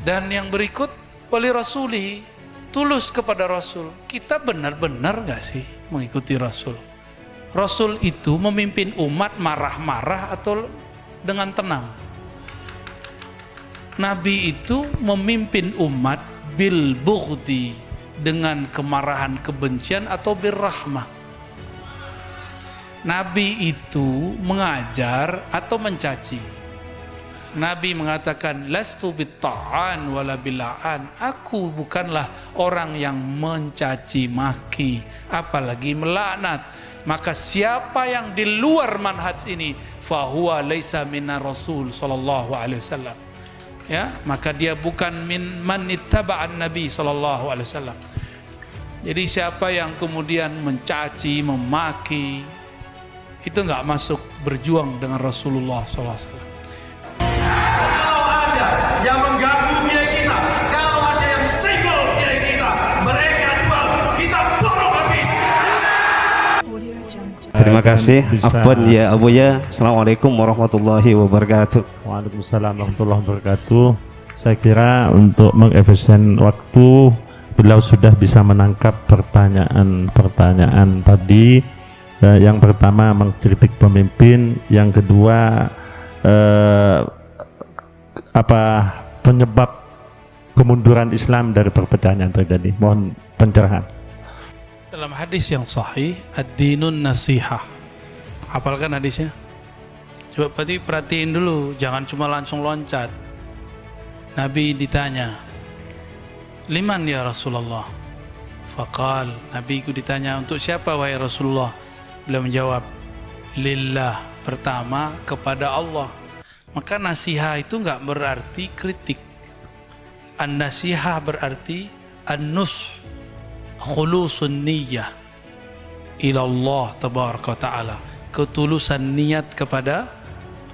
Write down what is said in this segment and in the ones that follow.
Dan yang berikut, wali rasulihi, tulus kepada Rasul. Kita benar-benar gak sih mengikuti Rasul? Rasul itu memimpin umat marah-marah atau dengan tenang? Nabi itu memimpin umat bil bughdi, dengan kemarahan, kebencian, atau birrahmah. Nabi itu mengajar atau mencaci. Nabi mengatakan, lastu bitta'an wala bil'an. Aku bukanlah orang yang mencaci maki, apalagi melaknat. Maka siapa yang di luar manhaj ini, fahuwa laisa minar rasul sallallahu alaihi wasallam. Ya, maka dia bukan min man ittaba'an nabi sallallahu alaihi wasallam. Jadi siapa yang kemudian mencaci, memaki, itu enggak masuk berjuang dengan Rasulullah sallallahu alaihi wasallam. Kalau ada yang mengganggu kiai kita, kalau ada yang single kiai kita, mereka jual, kita borong habis. Terima kasih. Afwan ya Abu ya. Assalamualaikum warahmatullahi wabarakatuh. Waalaikumsalam warahmatullahi wabarakatuh. Saya kira untuk mengefisien waktu, beliau sudah bisa menangkap pertanyaan-pertanyaan tadi. Yang pertama mengkritik pemimpin, yang kedua penyebab kemunduran Islam dari perpecahan yang terjadi. Mohon pencerahan. Dalam hadis yang sahih, ad-dinun nasihah. Hafalkan hadisnya? Coba perhatiin dulu, jangan cuma langsung loncat. Nabi ditanya, liman ya Rasulullah? Faqal, Nabi ku ditanya, untuk siapa wahai Rasulullah? Beliau menjawab, lillah, pertama kepada Allah. Maka nasihat itu enggak berarti kritik. An-nasihah berarti an-nush, khulusun niyyah ilallah tabaraka ta'ala, ketulusan niat kepada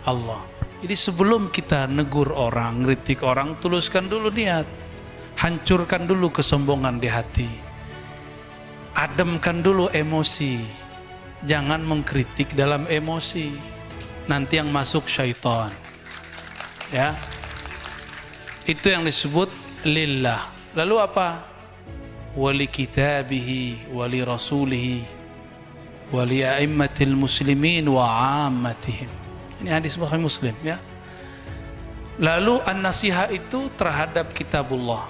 Allah. Jadi sebelum kita negur orang, kritik orang, tuluskan dulu niat. Hancurkan dulu kesombongan di hati. Ademkan dulu emosi. Jangan mengkritik dalam emosi. Nanti yang masuk syaitan. Ya. Itu yang disebut lillah. Lalu apa? Wali kitabihi, wali rasulihi, wali a'immatil muslimin wa ammatihim. Ini hadis Bukhari Muslim ya. Lalu an-nasihah itu terhadap kitabullah.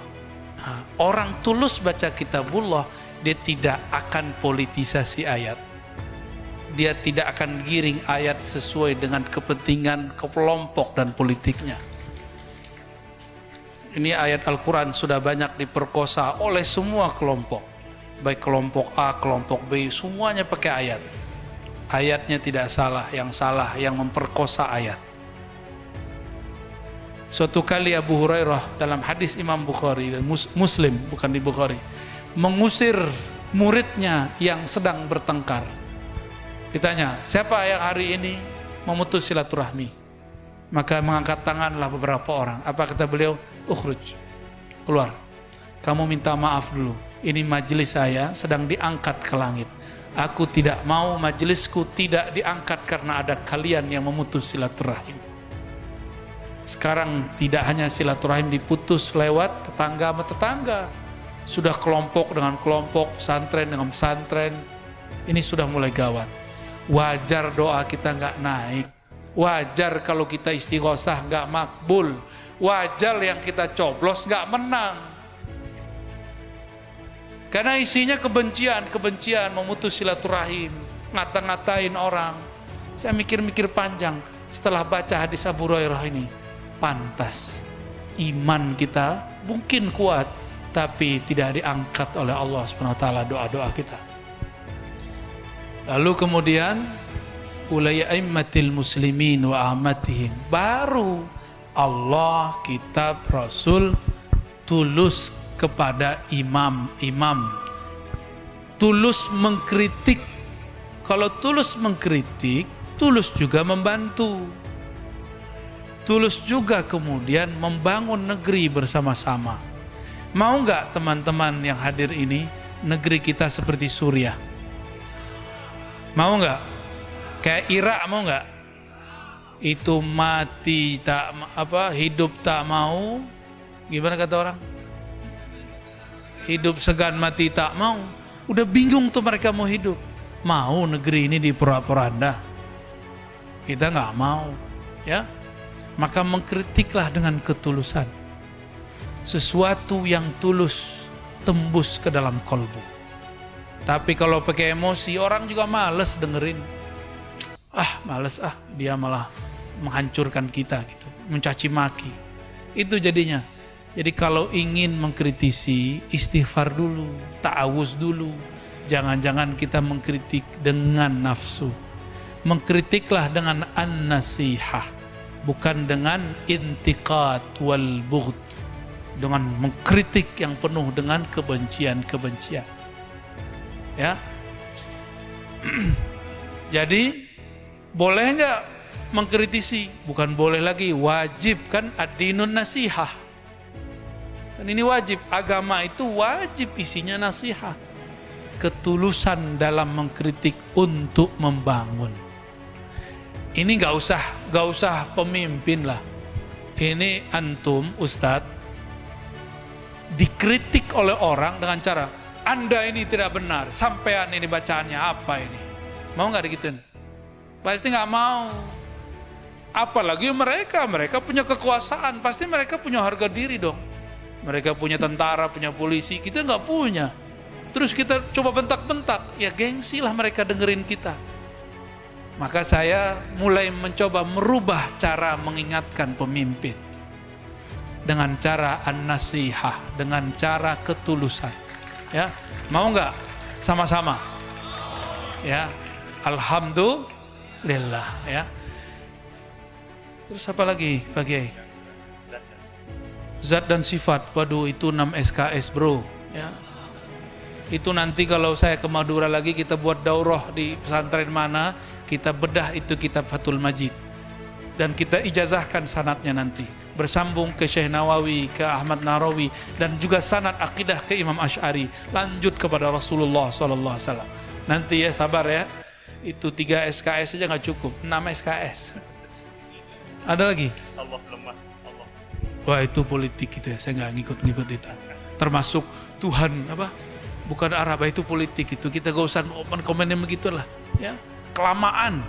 Orang tulus baca kitabullah, dia tidak akan politisasi ayat. Dia tidak akan giring ayat sesuai dengan kepentingan kelompok dan politiknya. Ini ayat Al-Quran sudah banyak diperkosa oleh semua kelompok. Baik kelompok A, kelompok B, semuanya pakai ayat. Ayatnya tidak salah, yang salah yang memperkosa ayat. Suatu kali Abu Hurairah dalam hadis Imam Bukhari dan Muslim, bukan di Bukhari, mengusir muridnya yang sedang bertengkar. Ditanya, siapa yang hari ini memutus silaturahmi? Maka mengangkat tanganlah beberapa orang. Apa kata beliau? Ukhruj, keluar. Kamu minta maaf dulu. Ini majelis saya sedang diangkat ke langit. Aku tidak mau majelisku tidak diangkat karena ada kalian yang memutus silaturahim. Sekarang tidak hanya silaturahim diputus lewat tetangga sama tetangga, sudah kelompok dengan kelompok, pesantren dengan pesantren. Ini sudah mulai gawat. Wajar doa kita nggak naik. Wajar kalau kita istighosah nggak makbul. Wajar yang kita coblos nggak menang. Karena isinya kebencian, memutus silaturahim, ngata-ngatain orang. Saya mikir-mikir panjang setelah baca hadis Abu Hurairah ini. Pantas iman kita mungkin kuat, tapi tidak diangkat oleh Allah SWT doa-doa kita. Lalu kemudian ulai aimmatil muslimin wa ahmatihim, baru Allah, kitab, Rasul tulus kepada imam-imam, tulus mengkritik. Kalau tulus mengkritik, tulus juga membantu, tulus juga kemudian membangun negeri bersama-sama. Mau nggak teman-teman yang hadir ini negeri kita seperti Suriah? Mau nggak? Kayak Irak mau nggak? Itu mati tak hidup tak mau, Gimana kata orang? Hidup segan mati tak mau. Udah bingung tuh mereka mau hidup. Mau negeri ini diporak-poranda. Kita nggak mau, ya. Maka mengkritiklah dengan ketulusan. Sesuatu yang tulus tembus ke dalam kolbu. Tapi kalau pakai emosi, orang juga males dengerin. Males dia malah menghancurkan kita gitu, mencaci maki. Itu jadinya. Jadi kalau ingin mengkritisi, istighfar dulu, ta'awuz dulu. Jangan-jangan kita mengkritik dengan nafsu. Mengkritiklah dengan an-nasihah, bukan dengan intiqad wal bughd, dengan mengkritik yang penuh dengan kebencian-kebencian. Ya. Jadi boleh nggak mengkritisi? Bukan boleh lagi, wajib kan, ad-dinun nasihah. Dan ini wajib, agama itu wajib isinya nasihat. Ketulusan dalam mengkritik untuk membangun. Ini nggak usah pemimpin lah. Ini antum, Ustadz, dikritik oleh orang dengan cara, Anda ini tidak benar, sampean ini bacaannya apa ini? Mau nggak digituin? Pasti nggak mau. Apalagi mereka punya kekuasaan, pasti mereka punya harga diri dong. Mereka punya tentara, punya polisi, kita nggak punya. Terus kita coba bentak-bentak, ya gengsi lah mereka dengerin kita. Maka saya mulai mencoba merubah cara mengingatkan pemimpin. Dengan cara an-nasihah, dengan cara ketulusan. Ya, mau nggak sama-sama? Ya, alhamdulillah. Ya. Terus apa lagi, Pak Kiai? Zat dan sifat, waduh itu 6 SKS bro. Ya. Itu nanti kalau saya ke Madura lagi, kita buat daurah di pesantren mana, kita bedah itu kitab Fathul Majid. Dan kita ijazahkan sanadnya nanti. Bersambung ke Syekh Nawawi, ke Ahmad Nahrawi, dan juga sanad akidah ke Imam Asy'ari. Lanjut kepada Rasulullah SAW. Nanti ya, sabar ya. Itu 3 SKS saja nggak cukup, 6 SKS. Ada lagi? Allah lemah. Allah. Wah itu politik gitu ya, saya nggak ngikut-ngikut itu. Termasuk Tuhan apa? Bukan Arab, itu politik itu. Kita gak usah komen-komen begitulah. Ya, kelamaan.